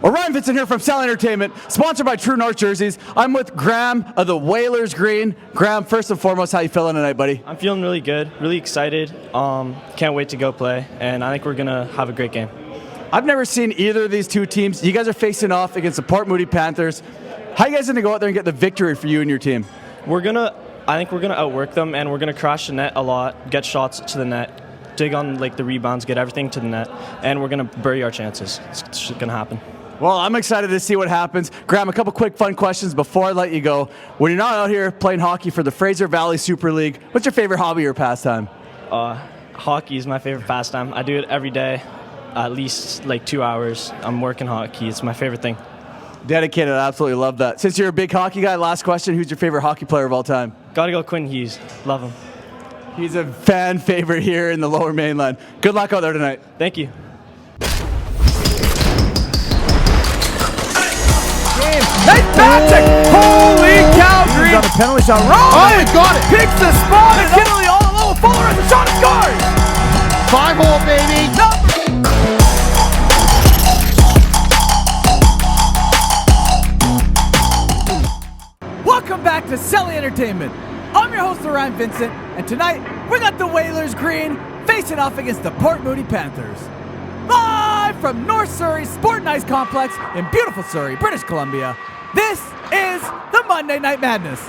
Orion Vincent here from Celly Entertainment, sponsored by True North Jerseys. I'm with Graham of the Whalers Green. Graham, first and foremost, how you feeling tonight, buddy? I'm feeling really good, really excited. Can't wait to go play, and I think we're going to have a great game. I've never seen either of these two teams. You guys are facing off against the Port Moody Panthers. How are you guys going to go out there and get the victory for you and your team? I think we're going to outwork them, and we're going to crash the net a lot, get shots to the net, dig on the rebounds, get everything to the net, and we're going to bury our chances. It's just going to happen. Well, I'm excited to see what happens. Graham, a couple quick fun questions before I let you go. When you're not out here playing hockey for the Fraser Valley Super League, what's your favorite hobby or pastime? Hockey is my favorite pastime. I do it every day, at least 2 hours. I'm working hockey. It's my favorite thing. Dedicated. I absolutely love that. Since you're a big hockey guy, last question, who's your favorite hockey player of all time? Gotta go Quinn Hughes. Love him. He's a fan favorite here in the Lower Mainland. Good luck out there tonight. Thank you. Nice Patrick! Holy cow, Green! On a penalty shot. Oh, he got it! Picks the spot. And Kinley all alone. Fuller has a shot and scores! 5-hole, baby. Welcome back to Celly Entertainment. I'm your host, Orion Vincent, and tonight we got the Whalers Green facing off against the Port Moody Panthers. Live from North Surrey Sport and Ice Complex in beautiful Surrey, British Columbia, this is the Monday Night Madness.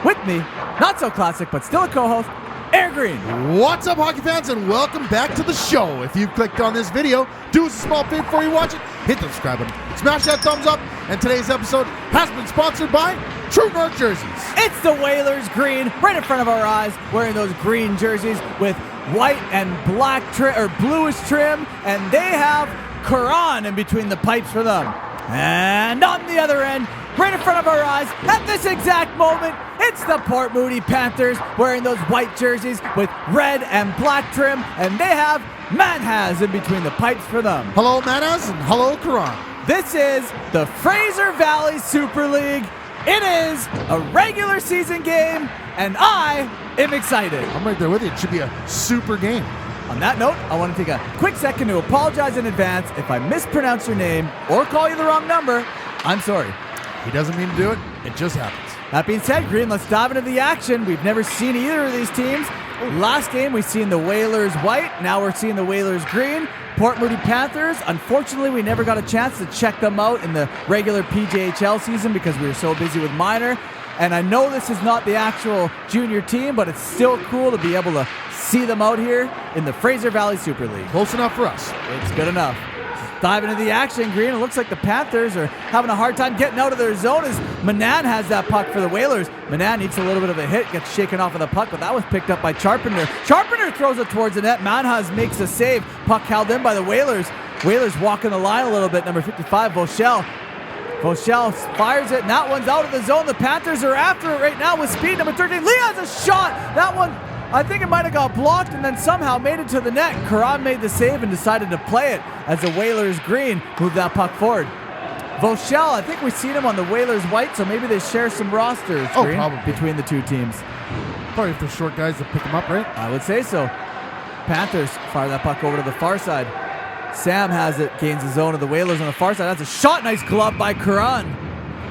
With me, not so classic, but still a co-host, Air Green. What's up, hockey fans, and welcome back to the show. If you've clicked on this video, do us a small favor before you watch it. Hit the subscribe button, smash that thumbs up, and today's episode has been sponsored by True North Jerseys. It's the Whalers Green right in front of our eyes, wearing those green jerseys with white and black bluish trim, and they have Quran in between the pipes for them. And on the other end, right in front of our eyes, at this exact moment, it's the Port Moody Panthers wearing those white jerseys with red and black trim, and they have Manhas in between the pipes for them. Hello, Manas, and hello, Quran. This is the Fraser Valley Super League. It is a regular season game, and I am excited. I'm right there with you. It should be a super game. On that note, I want to take a quick second to apologize in advance if I mispronounce your name or call you the wrong number. I'm sorry. He doesn't mean to do it. It just happens. That being said, Green, let's dive into the action. We've never seen either of these teams. Last game, we've seen the Whalers white. Now we're seeing the Whalers green. Port Moody Panthers, unfortunately, we never got a chance to check them out in the regular PJHL season because we were so busy with minor. And I know this is not the actual junior team, but it's still cool to be able to see them out here in the Fraser Valley Super League. Close enough for us. It's good enough. Dive into the action, Green. It looks like the Panthers are having a hard time getting out of their zone as Manan has that puck for the Whalers. Manan needs a little bit of a hit, gets shaken off of the puck, but that was picked up by Charpenter. Charpenter throws it towards the net. Manhas makes a save. Puck held in by the Whalers. Whalers walking the line a little bit. Number 55, Vauchel. Vauchel fires it, and that one's out of the zone. The Panthers are after it right now with speed. Number 13, Lee has a shot. That one, I think it might have got blocked and then somehow made it to the net. Karan made the save and decided to play it as the Whalers green moved that puck forward. Vauchel, I think we've seen him on the Whalers white, so maybe they share some rosters, Green, probably between the two teams. Probably if they're short guys that pick them up, right? I would say so. Panthers fire that puck over to the far side. Sam has it, gains the zone of the Whalers on the far side. That's a shot, nice glove by Karan.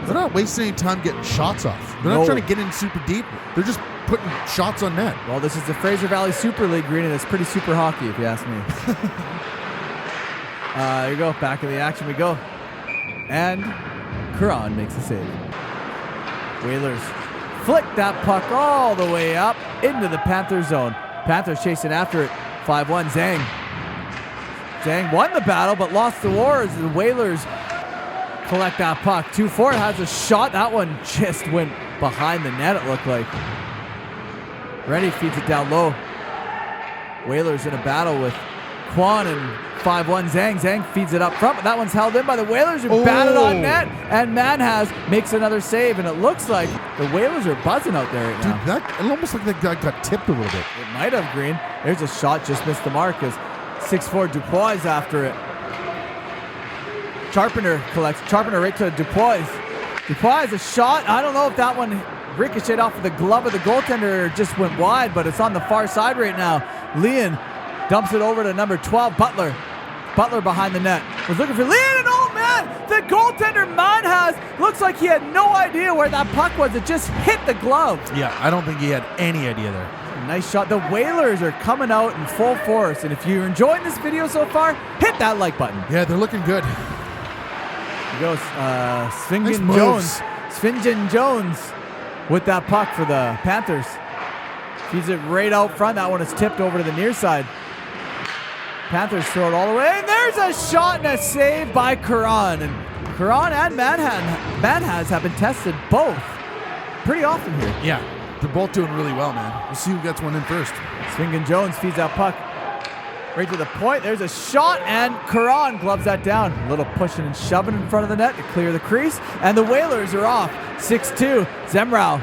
They're not wasting any time getting shots off. They're not trying to get in super deep. They're just putting shots on net. Well, this is the Fraser Valley Super League, Green, and it's pretty super hockey, if you ask me. There you go. Back in the action we go. And Karan makes a save. Whalers flick that puck all the way up into the Panther zone. Panthers chasing after it. 5-1, Zhang. Zhang won the battle, but lost the war as the Whalers collect that puck. 2-4 has a shot. That one just went behind the net, it looked like. Rennie feeds it down low. Whalers in a battle with Quan and 5-1 Zhang. Zhang feeds it up front, but that one's held in by the Whalers who batted on net. And Manhas makes another save, and it looks like the Whalers are buzzing out there right now. Dude, that it almost like that guy got tipped a little bit. It might have, Green. There's a shot, just missed the mark as 6'4 Dupois is after it. Charpenter collects. Charpenter right to Dupois. Dupois has a shot. I don't know if that one ricocheted off of the glove of the goaltender or just went wide, but it's on the far side right now. Leon dumps it over to number 12, Butler. Butler behind the net. Was looking for lead, and oh man, the goaltender Manhas looks like he had no idea where that puck was. It just hit the glove. Yeah, I don't think he had any idea there. Nice shot. The Whalers are coming out in full force, and if you're enjoying this video so far, hit that like button. Yeah, they're looking good. Here goes Nice moves. Svingen Jones with that puck for the Panthers. Feeds it right out front. That one is tipped over to the near side. Panthers throw it all the way, and there's a shot and a save by Karan. And Karan and Manhas have been tested both pretty often here. Yeah, they're both doing really well, man. We'll see who gets one in first. Svingen Jones feeds that puck right to the point. There's a shot, and Karan gloves that down. A little pushing and shoving in front of the net to clear the crease, and the Whalers are off. 6-2. Zemrau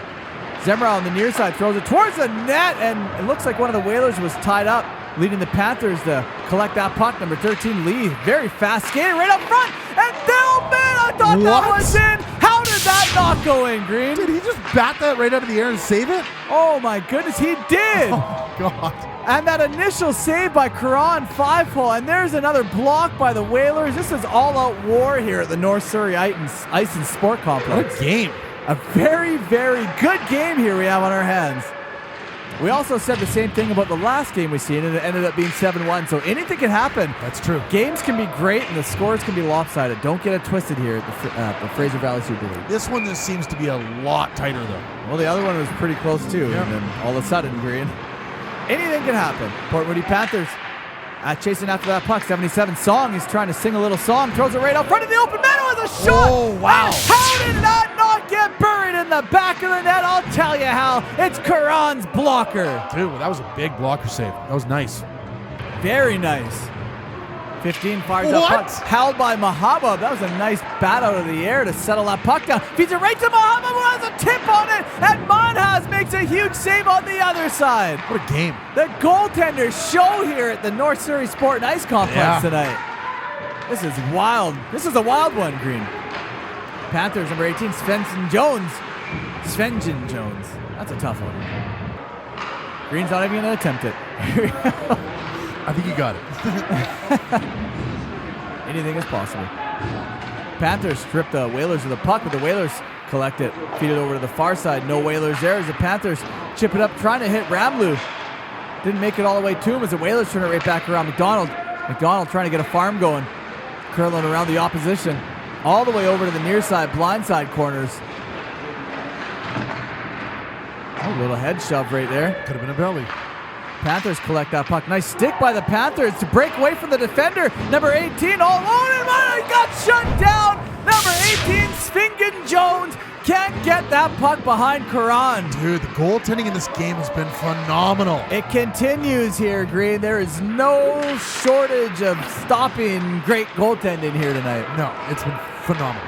on the near side throws it towards the net, and it looks like one of the Whalers was tied up, leading the Panthers to collect that puck. Number 13, Lee, very fast skating right up front, and man, I thought that was in. How did that not go in, Green? Did he just bat that right out of the air and save it? Oh my goodness, he did. Oh, God. And that initial save by Karan, 5-hole, and there's another block by the Whalers. This is all-out war here at the North Surrey Ice and Sport Complex. What a game. A very, very good game here we have on our hands. We also said the same thing about the last game we seen, and it ended up being 7-1, so anything can happen. That's true. Games can be great, and the scores can be lopsided. Don't get it twisted here at the Fraser Valley Super League. This one just seems to be a lot tighter, though. Well, the other one was pretty close, too, and then all of a sudden, Green, anything can happen. Port Moody Panthers chasing after that puck. 77 Song. He's trying to sing a little song. Throws it right out front of the open net. It was a shot. Oh, wow. And how did that not get buried in the back of the net? I'll tell you how. It's Karan's blocker. Dude, that was a big blocker save. That was nice. Very nice. 15 fires up puck. Held by Mahabub. That was a nice bat out of the air to settle that puck down. Feeds it right to Mahabub, who has a tip on it. And Manhas makes a huge save on the other side. What a game. The goaltenders show here at the North Surrey Sport and Ice Complex tonight. This is wild. This is a wild one, Green. Panthers, number 18, Svingen Jones. That's a tough one. Green's not even going to attempt it. I think you got it. Anything is possible. Panthers strip the Whalers of the puck, but the Whalers collect it, feed it over to the far side. No Whalers there as the Panthers chip it up, trying to hit Ramloo. Didn't make it all the way to him as the Whalers turn it right back around. McDonald trying to get a farm going, curling around the opposition, all the way over to the near side, blind side corners. A little head shove right there. Could have been a belly. Panthers collect that puck. Nice stick by the Panthers to break away from the defender. Number 18 all alone, and he got shut down. Number 18, Svingen Jones, can't get that puck behind Karan. Dude, the goaltending in this game has been phenomenal. It continues here, Green. There is no shortage of stopping great goaltending here tonight. No, it's been phenomenal.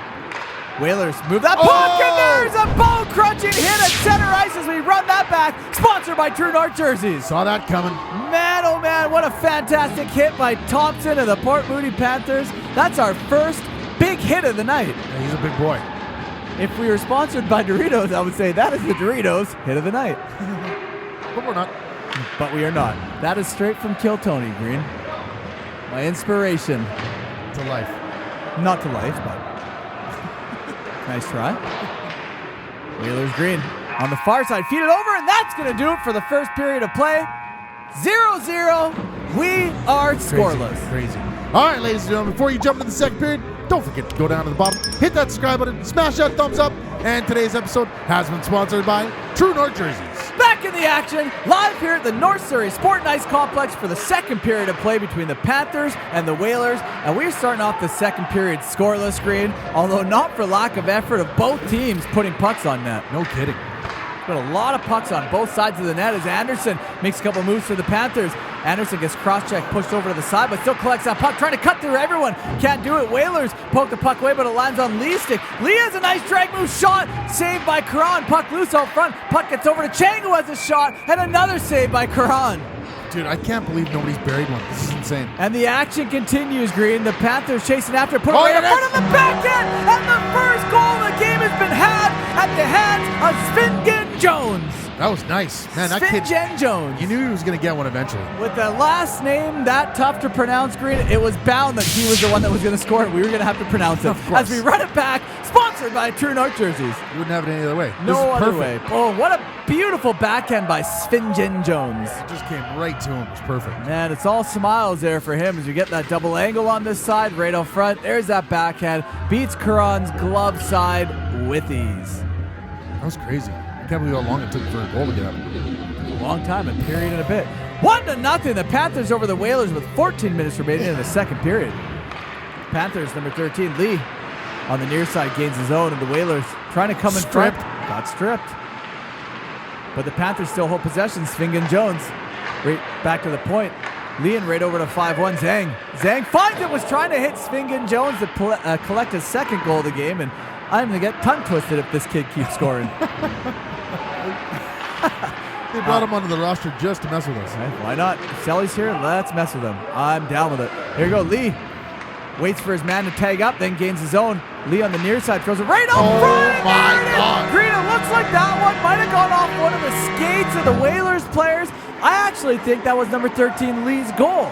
Whalers move that puck, and there's a bone-crunching hit at center ice as we run that back. Sponsored by True North Jerseys. Saw that coming. Man, oh man, what a fantastic hit by Thompson and the Port Moody Panthers. That's our first big hit of the night. Yeah, he's a big boy. If we were sponsored by Doritos, I would say that is the Doritos hit of the night. But we're not. But we are not. That is straight from Kill Tony, Green. My inspiration. To life. Not to life, but nice try. Whalers Green on the far side. Feed it over, and that's going to do it for the first period of play. 0-0. We are scoreless. Crazy. All right, ladies and gentlemen, before you jump into the second period, don't forget to go down to the bottom, hit that subscribe button, smash that thumbs up, and today's episode has been sponsored by True North Jerseys. Back in the action, live here at the North Surrey Sport and Ice Complex for the second period of play between the Panthers and the Whalers, and we're starting off the second period scoreless, Green, although not for lack of effort of both teams putting pucks on net. No kidding. But a lot of pucks on both sides of the net as Anderson makes a couple moves for the Panthers. Anderson gets cross-checked, pushed over to the side, but still collects that puck, trying to cut through everyone. Can't do it. Whalers poke the puck away, but it lands on Lee's stick. Lee has a nice drag move shot, saved by Karan. Puck loose out front. Puck gets over to Chang, who has a shot, and another save by Karan. Dude, I can't believe nobody's buried one. This is insane. And the action continues, Green. The Panthers chasing after, put it right in front of the backhand, and the first goal of the game has been had at the hands of Svingen Jones. That was nice. Man, that kid, Sven Jones. you knew he was going to get one eventually. With the last name that tough to pronounce, Green, it was bound that he was the one that was going to score, and we were going to have to pronounce it. Of course. As we run it back, sponsored by True North Jerseys. You wouldn't have it any other way. This No is other perfect. way. Oh, what a beautiful backhand by Sven Jones. It just came right to him. It's perfect. Man, it's all smiles there for him as we get that double angle on this side, right out front. There's that backhand. Beats Curran's glove side with ease. That was crazy. I can't believe how long it took for a goal to get up. A long time, a period and a bit. 1-0. The Panthers over the Whalers with 14 minutes remaining in the second period. Panthers, number 13, Lee, on the near side gains his own, and the Whalers trying to come in front. Got stripped. But the Panthers still hold possession. Sven Jones right back to the point. Leon right over to 5-1. Zhang finds it, was trying to hit Sven Jones to collect his second goal of the game, and I'm going to get tongue twisted if this kid keeps scoring. They brought him onto the roster just to mess with us. Right, why not? If Celly's here, let's mess with him. I'm down with it. Here we go. Lee waits for his man to tag up, then gains his own. Lee on the near side throws it right up front. My God. Green, it looks like that one might have gone off one of the skates of the Whalers players. I actually think that was number 13, Lee's goal.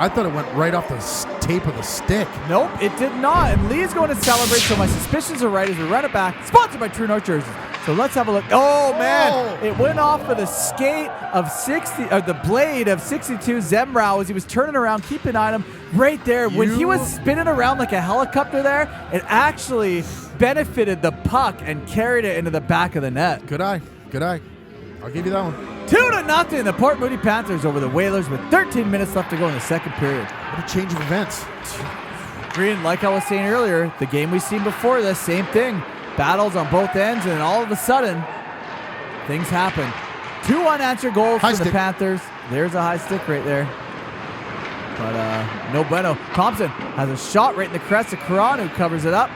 I thought it went right off the tape of the stick. Nope, it did not. And Lee is going to celebrate, so my suspicions are right as we run it back. Sponsored by True North Jerseys. So let's have a look. Oh, man. It went off of the skate of 60, or the blade of 62 Zemrau as he was turning around. Keep an eye on him right there. When he was spinning around like a helicopter there, it actually benefited the puck and carried it into the back of the net. Good eye. Good eye. I'll give you that one. 2-0. The Port Moody Panthers over the Whalers with 13 minutes left to go in the second period. What a change of events. Green, like I was saying earlier, the game we've seen before this, same thing. Battles on both ends, and then all of a sudden, things happen. 2 unanswered goals for the Panthers. There's a high stick right there. But no bueno. Thompson has a shot right in the crest of Curran, who covers it up.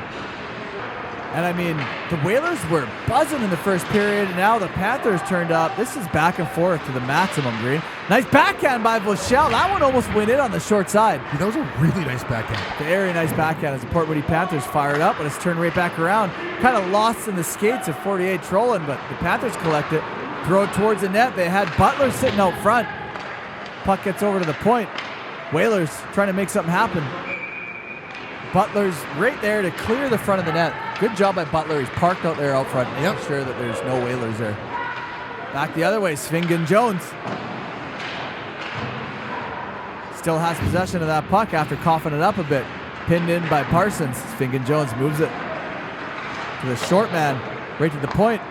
And I mean, the Whalers were buzzing in the first period, and now the Panthers turned up. This is back and forth to the maximum, Green. Nice backhand by Vauchel. That one almost went in on the short side. That was a really nice backhand. Very nice backhand as the Port Moody Panthers fired up, but it's turned right back around. Kind of lost in the skates of 48 trolling, but the Panthers collect it. Throw it towards the net. They had Butler sitting out front. Puck gets over to the point. Whalers trying to make something happen. Butler's right there to clear the front of the net. Good job by Butler. He's parked out there out front, making sure that there's no Whalers there. Back the other way, Sven Jones. Still has possession of that puck after coughing it up a bit. Pinned in by Parsons. Sven Jones moves it to the short man, right to the point.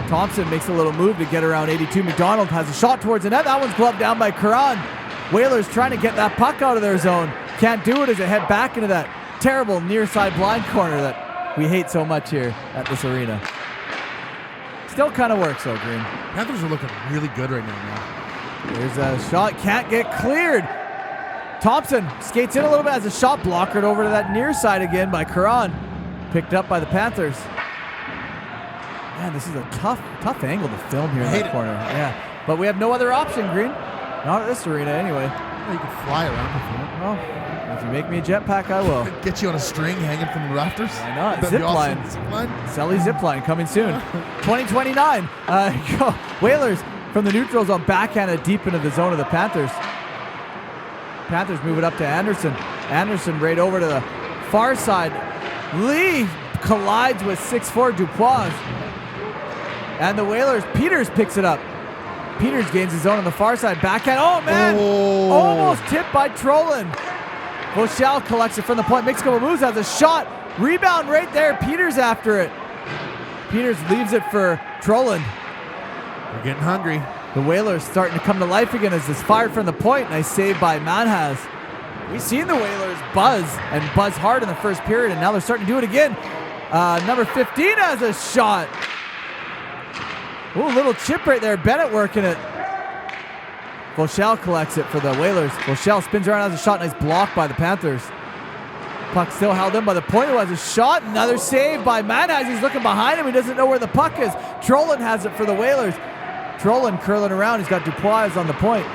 Thompson makes a little move to get around 82. McDonald has a shot towards the net. That one's gloved down by Curran. Whalers trying to get that puck out of their zone. Can't do it as they head back into that terrible near side blind corner that we hate so much here at this arena. Still kind of works though, Green. Panthers are looking really good right now, man. There's a shot, can't get cleared. Thompson skates in a little bit, has a shot blockered over to that near side again by Curran. Picked up by the Panthers. Man, this is a tough angle to film here in that corner. Yeah, but we have no other option, Green. Not at this arena anyway. Well, you can fly around if you want. Well, if you make me a jetpack, I will. Get you on a string hanging from the rafters. Why not? That'd be Zipline. awesome. Zipline. Celly Zipline coming soon. 2029. Whalers from the neutral zone backhanded deep into the zone of the Panthers. Panthers move it up to Anderson. Anderson right over to the far side. Lee collides with 6'4" Dupois. And the Whalers, Peters picks it up. Peters gains his own on the far side. Backhand. Oh, man. Oh. Almost tipped by Trolin. Vauchel collects it from the point. Makes a couple moves. Has a shot. Rebound right there. Peters after it. Peters leaves it for Trolin. We're getting hungry. The Whalers starting to come to life again as it's fired from the point. Nice save by Manhas. We've seen the Whalers buzz and buzz hard in the first period, and now they're starting to do it again. Number 15 has a shot. Ooh, little chip right there. Bennett working it. Vauchel collects it for the Whalers. Vauchel spins around, has a shot. Nice block by the Panthers. Puck still held in by the point. Who has a shot. Another save by Manhas. He's looking behind him. He doesn't know where the puck is. Trolin has it for the Whalers. Trolin curling around. He's got Dupois on the point.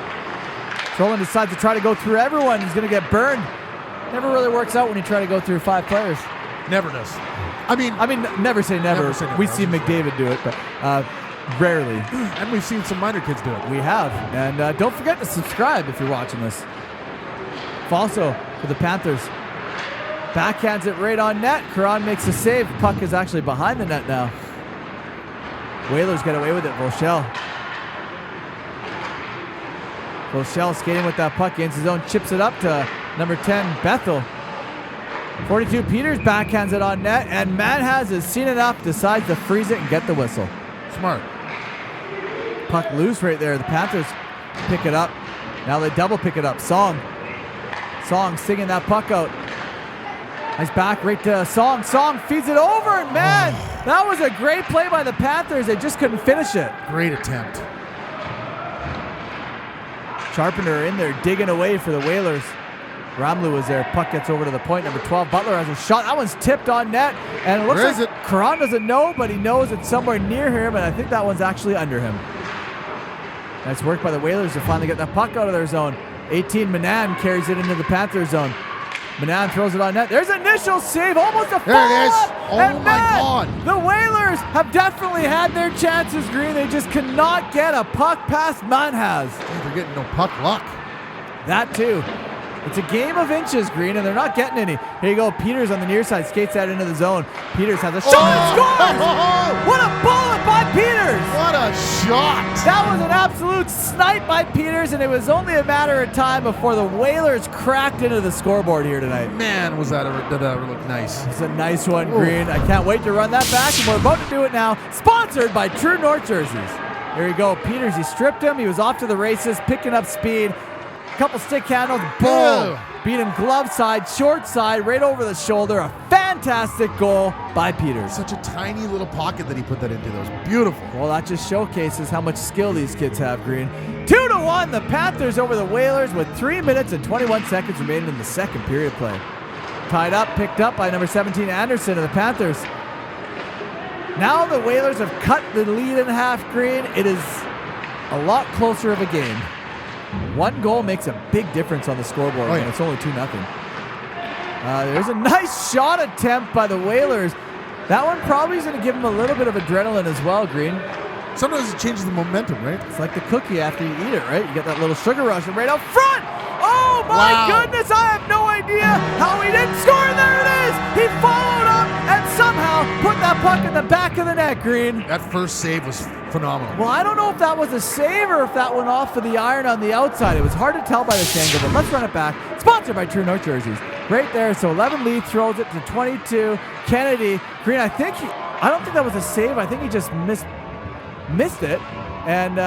Trolin decides to try to go through everyone. He's going to get burned. Never really works out when you try to go through 5 players. Never does. I mean, never say never. Never say never. We see McDavid do it, but Rarely. And we've seen some minor kids do it. We have. And don't forget to subscribe if you're watching this. Falso for the Panthers. Backhands it right on net. Caron makes a save. Puck is actually behind the net now. Whalers get away with it. Vauchel skating with that puck. Gains his own. Chips it up to number 10, Bethel. 42, Peters backhands it on net. And Manhas has seen enough. Decides to freeze it and get the whistle. Smart. Puck loose right there. The Panthers pick it up. Now they double pick it up. Song singing that puck out. Nice back right to Song. Song feeds it over, and man, that was a great play by the Panthers. They just couldn't finish it. Great attempt. Sharpener in there digging away for the Whalers. Ramlu was there. Puck gets over to the point. Number 12, Butler has a shot. That one's tipped on net, and it looks Where like is it? Caron doesn't know, but he knows it's somewhere near him, and I think that one's actually under him. Nice work by the Whalers to finally get that puck out of their zone. 18, Manan carries it into the Panther zone. Manan throws it on net. There's an initial save, almost a There it is. follow-up. Oh And my man, God. the Whalers have definitely had their chances, Green. They just cannot get a puck past Manhas. They're getting no puck luck. That too. It's a game of inches, Green, and they're not getting any. Here you go. Peters on the near side skates that into the zone. Peters has a shot and scores! What a bullet by Peters! What a shot. That was an absolute snipe by Peters, and it was only a matter of time before the Whalers cracked into the scoreboard here tonight. Man, did that ever look nice. It's a nice one, Green. I can't wait to run that back, and we're about to do it now. Sponsored by True North Jerseys. There you go. Peters, he stripped him. He was off to the races, picking up speed. Couple stick handles, boom! Ew. Beat him glove side, short side, right over the shoulder. A fantastic goal by Peters. Such a tiny little pocket that he put that into. That was beautiful. Well, that just showcases how much skill these kids have, Green. 2-1, the Panthers over the Whalers with 3 minutes and 21 seconds remaining in the second period play. Tied up, picked up by number 17, Anderson of the Panthers. Now the Whalers have cut the lead in half, Green. It is a lot closer of a game. One goal makes a big difference on the scoreboard, and it's only 2-0. There's a nice shot attempt by the Whalers. That one probably is going to give them a little bit of adrenaline as well, Green. Sometimes it changes the momentum, right? It's like the cookie after you eat it, right? You get that little sugar rush and right out front. Oh my goodness, I have no idea how he didn't score. And there it is. He followed up and somehow put that puck in the back of the net, Green. That first save was phenomenal. Well, I don't know if that was a save or if that went off of the iron on the outside. It was hard to tell by this angle, but let's run it back. Sponsored by True North Jerseys. Right there, so 11 Lee throws it to 22. Kennedy, Green, I don't think that was a save. I think he just missed it. And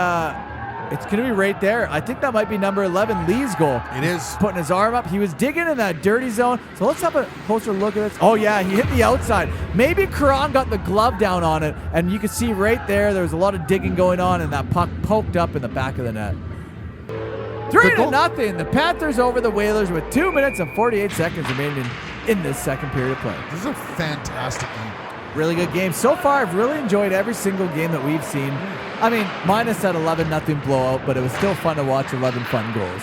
it's going to be right there. I think that might be number 11, Lee's goal. It is. Putting his arm up. He was digging in that dirty zone. So let's have a closer look at this. Oh, yeah, he hit the outside. Maybe Caron got the glove down on it, and you can see right there was a lot of digging going on, and that puck poked up in the back of the net. 3-0. The Panthers over the Whalers with 2 minutes and 48 seconds remaining in this second period of play. This is a fantastic game. Really good game. So far, I've really enjoyed every single game that we've seen. I mean, minus that 11-0 blowout, but it was still fun to watch 11 fun goals.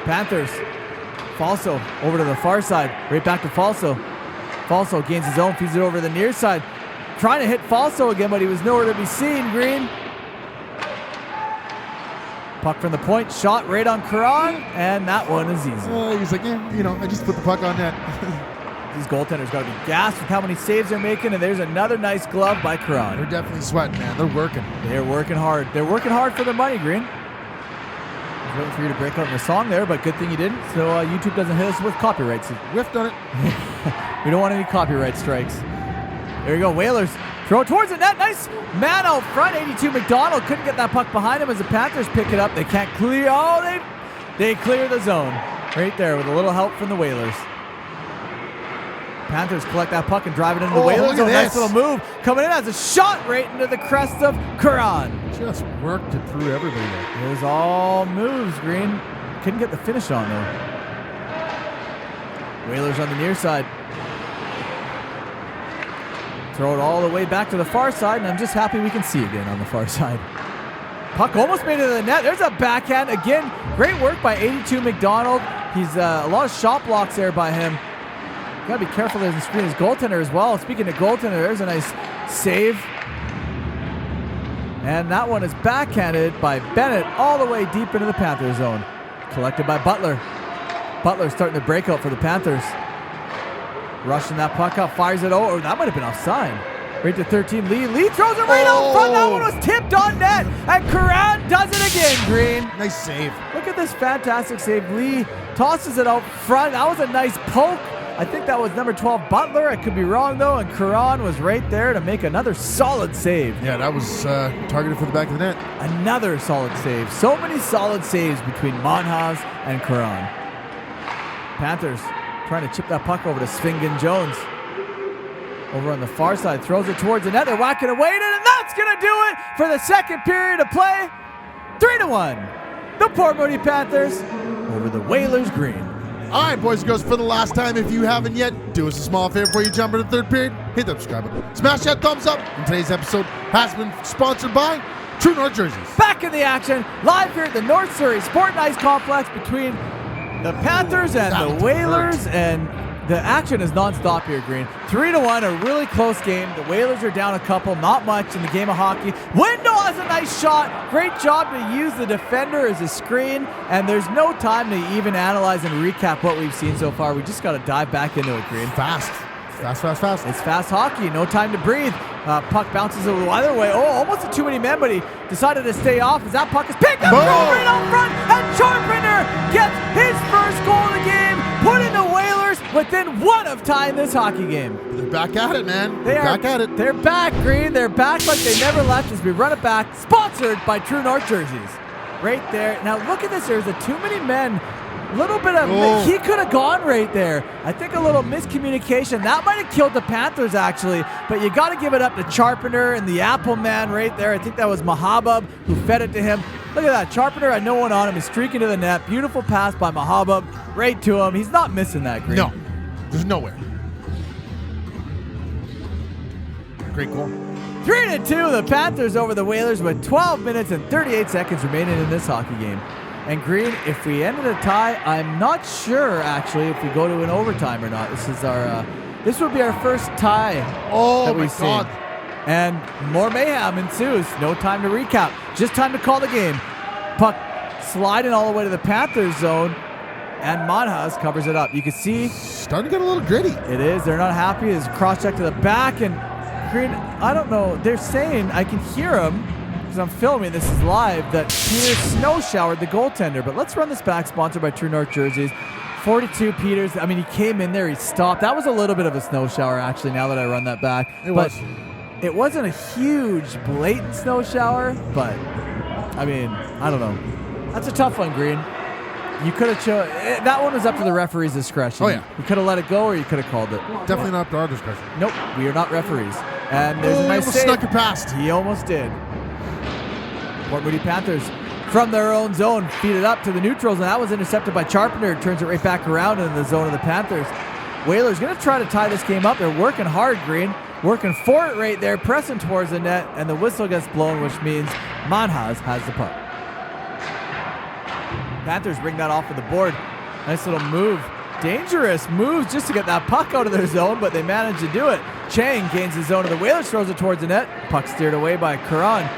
Panthers. Falso over to the far side. Right back to Falso. Falso gains his own, feeds it over to the near side. Trying to hit Falso again, but he was nowhere to be seen, Green. Puck from the point, shot right on Caron, and that one is easy. He's like, I just put the puck on net. These goaltenders got to be gassed with how many saves they're making, and there's another nice glove by Caron. They're definitely sweating, man. They're working. They're working hard. They're working hard for their money, Green. I was waiting for you to break out in the song there, but good thing you didn't, so YouTube doesn't hit us with copyrights. Whiffed on it. We don't want any copyright strikes. There you go, Whalers. Throw it towards the net. Nice man out front. 82 McDonald couldn't get that puck behind him as the Panthers pick it up. They can't clear. Oh, they clear the zone. Right there with a little help from the Whalers. Panthers collect that puck and drive it into the Whalers. Look at Nice this. little move. Coming in as a shot right into the crest of Caron. Just worked it through everybody there. It was all moves, Green. Couldn't get the finish on though. Whalers on the near side. Throw it all the way back to the far side, and I'm just happy we can see again on the far side. Puck almost made it to the net. There's a backhand. Again, great work by 82 McDonald. He's a lot of shot blocks there by him. Got to be careful there and screen his goaltender as well. Speaking of goaltender, there's a nice save. And that one is backhanded by Bennett all the way deep into the Panthers zone. Collected by Butler. Butler starting the breakout for the Panthers. Rushing that puck up, fires it over. That might have been offside. Right to 13, Lee. Lee throws it right out front. That one was tipped on net. And Curran does it again, Green. Nice save. Look at this fantastic save. Lee tosses it out front. That was a nice poke. I think that was number 12, Butler. I could be wrong, though. And Curran was right there to make another solid save. Yeah, that was targeted for the back of the net. Another solid save. So many solid saves between Monhaus and Curran. Panthers trying to chip that puck over to Svingen Jones. Over on the far side, throws it towards the net. They're whacking away at it, and that's going to do it for the second period of play. 3-1. The Port Moody Panthers over the Whalers Green. All right, boys and girls, for the last time, if you haven't yet, do us a small favor before you jump into the third period. Hit that subscribe button. Smash that thumbs up. And today's episode has been sponsored by True North Jerseys. Back in the action, live here at the North Surrey Sport and Ice Complex between the Panthers and the Whalers, and the action is non-stop here, Green. 3-1, a really close game. The Whalers are down a couple, not much in the game of hockey. Wendell has a nice shot. Great job to use the defender as a screen, and there's no time to even analyze and recap what we've seen so far. We just got to dive back into it, Green. Fast. It's fast hockey. No time to breathe. Puck bounces the other way. Oh, almost a too many men, but he decided to stay off as that puck is picked up right out front, and Charpenter gets his first goal of the game, putting the Whalers within one of tying this hockey game. They're back at it, man. They're back at it. They're back, Green. They're back like they never left as we run it back. Sponsored by True North Jerseys. Right there. Now look at this. There's a too many men. Little bit of, he could have gone right there. I think a little miscommunication. That might have killed the Panthers, actually. But you got to give it up to Charpenter and the Apple man right there. I think that was Mahabub who fed it to him. Look at that. Charpenter had no one on him. He's streaking to the net. Beautiful pass by Mahabub right to him. He's not missing that, Green. No, there's nowhere. Great goal. 3-2, the Panthers over the Whalers with 12 minutes and 38 seconds remaining in this hockey game. And Green, if we ended a tie, I'm not sure actually if we go to an overtime or not. This is our, this would be our first tie that we've seen. And more mayhem ensues. No time to recap. Just time to call the game. Puck sliding all the way to the Panthers zone, and Monhaus covers it up. You can see starting to get a little gritty. It is. They're not happy. It's cross check to the back, and Green, I don't know. They're saying, I can hear them, because I'm filming, this is live, that Peters snow showered the goaltender. But let's run this back, sponsored by True North Jerseys. 42 Peters, I mean, he came in there, he stopped. That was a little bit of a snow shower, actually, now that I run that back. It wasn't a huge, blatant snow shower, but, I mean, I don't know. That's a tough one, Green. You could have chose, that one was up to the referee's discretion. Oh, yeah. You could have let it go, or you could have called it. Definitely not up to our discretion. Nope, we are not referees. And there's a nice save. Snuck it past. He almost did. Port Moody Panthers from their own zone feed it up to the neutrals, and that was intercepted by Charpenter. Turns it right back around into the zone of the Panthers. Whalers going to try to tie this game up. They're working hard, Green. Working for it right there, pressing towards the net, and the whistle gets blown, which means Monhaus has the puck. Panthers bring that off of the board. Nice little move. Dangerous moves just to get that puck out of their zone, but they manage to do it. Chang gains the zone of the Whalers, throws it towards the net. Puck steered away by Curran.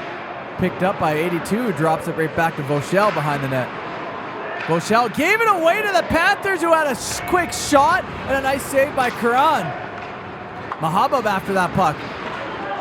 Picked up by 82, who drops it right back to Vauchel behind the net. Vauchel gave it away to the Panthers, who had a quick shot and a nice save by Curran. Mahabub after that puck,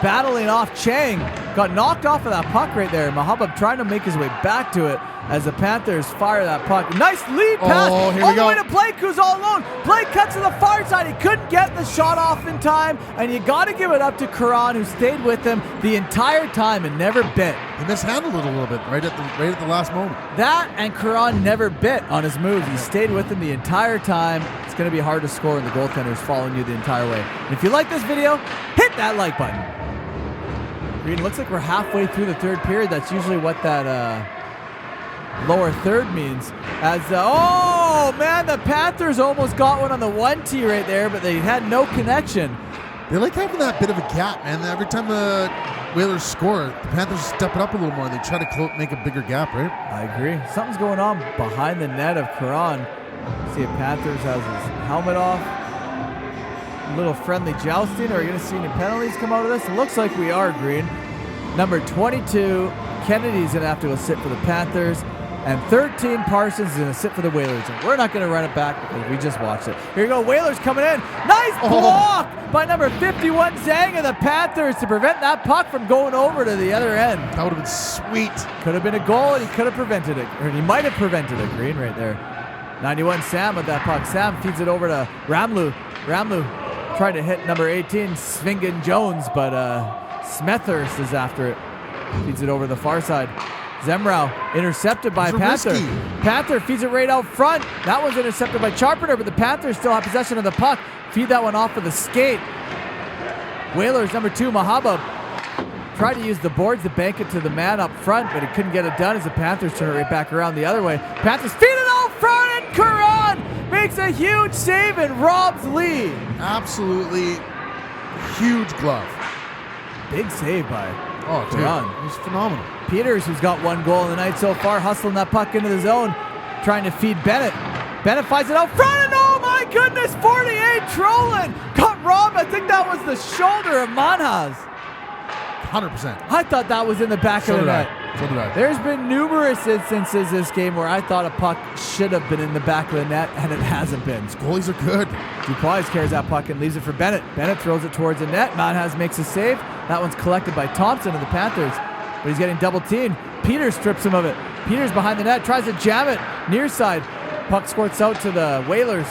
battling off Chang. Got knocked off of that puck right there. Mahabub trying to make his way back to it as the Panthers fire that puck. Nice lead pass all the way to Blake, who's all alone. Blake cuts to the far side. He couldn't get the shot off in time, and you got to give it up to Curran, who stayed with him the entire time and never bit. He mishandled it a little bit right at the last moment. That and Curran never bit on his moves. He stayed with him the entire time. It's going to be hard to score when the goaltender's following you the entire way. And if you like this video, hit that like button. Green, looks like we're halfway through the third period. That's usually what that lower third means. As oh man, the Panthers almost got one on the 1T right there, but they had no connection. They like having that bit of a gap, man. Every time the Whalers score, the Panthers step it up a little more. They try to make a bigger gap, right? I agree. Something's going on behind the net of Curran. See if Panthers has his helmet off. A little friendly jousting. Are we going to see any penalties come out of this? It looks like we are, Green. Number 22, Kennedy's going to have to go sit for the Panthers. And 13, Parsons is going to sit for the Whalers. And we're not going to run it back because we just watched it. Here you go, Whalers coming in. Nice block by number 51, Zhang of the Panthers to prevent that puck from going over to the other end. That would have been sweet. Could have been a goal, and he could have prevented it. Or he might have prevented it, Green, right there. 91, Sam with that puck. Sam feeds it over to Ramlu. Ramlu tried to hit number 18, Svingen Jones, but Smethurst is after it. Feeds it over the far side. Zemrau intercepted by Panther. Risky. Panther feeds it right out front. That one's intercepted by Charpenter, but the Panthers still have possession of the puck. Feed that one off with a skate. Whalers, number 2, Mahaba, tried to use the boards to bank it to the man up front, but he couldn't get it done as the Panthers turn it right back around the other way. Panthers feed it out front, and Karan makes a huge save and robs Lee. Absolutely huge glove. Big save by Dude, Karan. it was phenomenal. Peters, who's got 1 goal in the night so far, hustling that puck into the zone, trying to feed Bennett. Bennett finds it out front, and oh my goodness, 48 trolling. Got robbed. I think that was the shoulder of Manhas. 100%. I thought that was in the back of the net. So did I. There's been numerous instances this game where I thought a puck should have been in the back of the net, and it hasn't been. Goalies are good. Dupois carries that puck and leaves it for Bennett. Bennett throws it towards the net. Manhas makes a save. That one's collected by Thompson of the Panthers, but he's getting double teamed. Peters strips him of it. Peters behind the net, tries to jam it near side. Puck squirts out to the Whalers.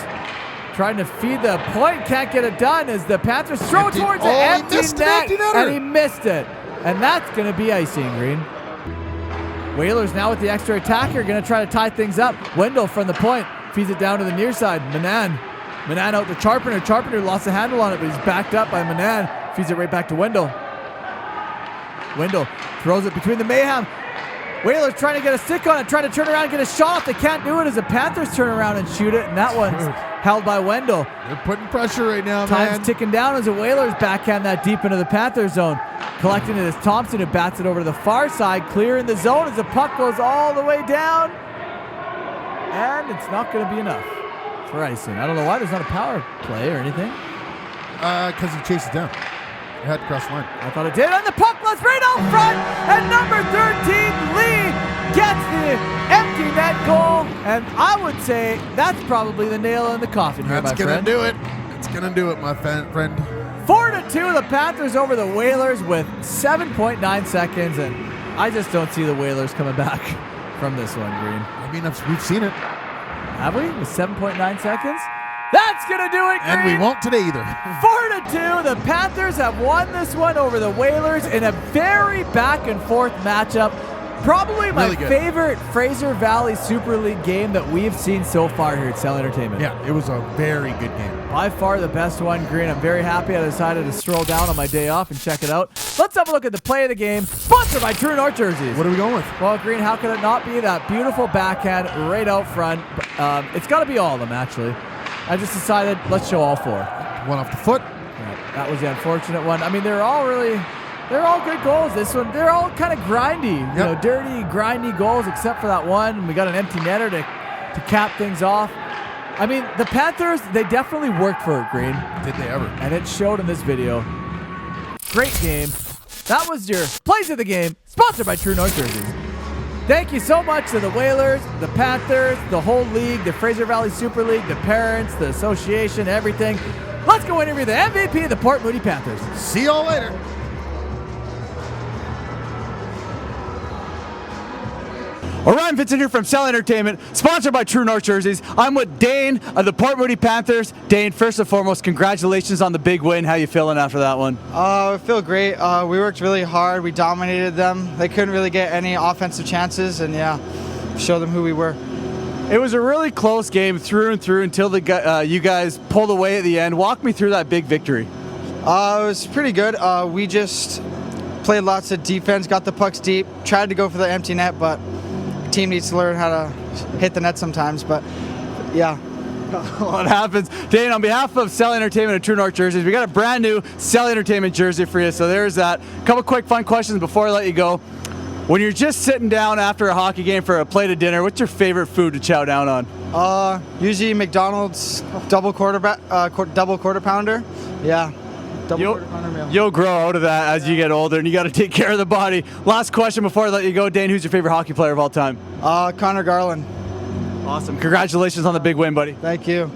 Trying to feed the point, can't get it done as the Panthers throw it towards the empty net, and he missed it. And that's going to be icing, Green. Whalers now with the extra attacker, going to try to tie things up. Wendell from the point, feeds it down to the near side. Manan out to Charpenter. Charpenter lost the handle on it, but he's backed up by Manan. Feeds it right back to Wendell. Wendell throws it between the Mayhem. Whalers trying to get a stick on it, trying to turn around and get a shot off. They can't do it as the Panthers turn around and shoot it, and that one's held by Wendell. They're putting pressure right now, man. Time's ticking down as the Whalers backhand that deep into the Panther zone. Collecting it is Thompson, who bats it over to the far side, clearing the zone as the puck goes all the way down. And it's not going to be enough for icing. I don't know why there's not a power play or anything. Because he chased it down. It had to cross the line. I thought it did, and the puck was right out front, and number 13, Lee, gets the empty net goal, and I would say that's probably the nail in the coffin here, That's going to do it. It's going to do it, my friend. 4-2, the Panthers over the Whalers with 7.9 seconds, and I just don't see the Whalers coming back from this one, Green. I mean, we've seen it. Have we? With 7.9 seconds? That's going to do it, Green. And we won't today either. 4-2, the Panthers have won this one over the Whalers in a very back-and-forth matchup. Probably my Really good. favorite Fraser Valley Super League game that we've seen so far here at Celly Entertainment. Yeah, it was a very good game. By far the best one, Green. I'm very happy I decided to stroll down on my day off and check it out. Let's have a look at the play of the game, sponsored by True North Jerseys. What are we going with? Well, Green, how could it not be that beautiful backhand right out front? It's got to be all of them, actually. I just decided, let's show all 4. One off the foot. Yeah, that was the unfortunate one. I mean, they're all good goals. This one, they're all kind of grindy, you know, dirty, grindy goals, except for that one. We got an empty netter to cap things off. I mean, the Panthers, they definitely worked for it, Green. Did they ever? And it showed in this video. Great game. That was your Plays of the Game, sponsored by True North Jerseys. Thank you so much to the Whalers, the Panthers, the whole league, the Fraser Valley Super League, the parents, the association, everything. Let's go interview the MVP of the Port Moody Panthers. See y'all later. Orion Vincent here from Celly Entertainment, sponsored by True North Jerseys. I'm with Dane of the Port Moody Panthers. Dane, first and foremost, congratulations on the big win. How you feeling after that one? I feel great. We worked really hard. We dominated them. They couldn't really get any offensive chances, and show them who we were. It was a really close game through and through until you guys pulled away at the end. Walk me through that big victory. It was pretty good. We just played lots of defense, got the pucks deep, tried to go for the empty net, but team needs to learn how to hit the net sometimes, but yeah. What happens? Dane, on behalf of Celly Entertainment and True North Jerseys, we got a brand new Celly Entertainment jersey for you, so there's that. A couple quick fun questions before I let you go. When you're just sitting down after a hockey game for a plate of dinner, what's your favorite food to chow down on? Usually McDonald's double quarter pounder. Yeah. You'll grow out of that as you get older, and you got to take care of the body. Last question before I let you go, Dane. Who's your favorite hockey player of all time? Connor Garland. Awesome. Congratulations on the big win, buddy. Thank you.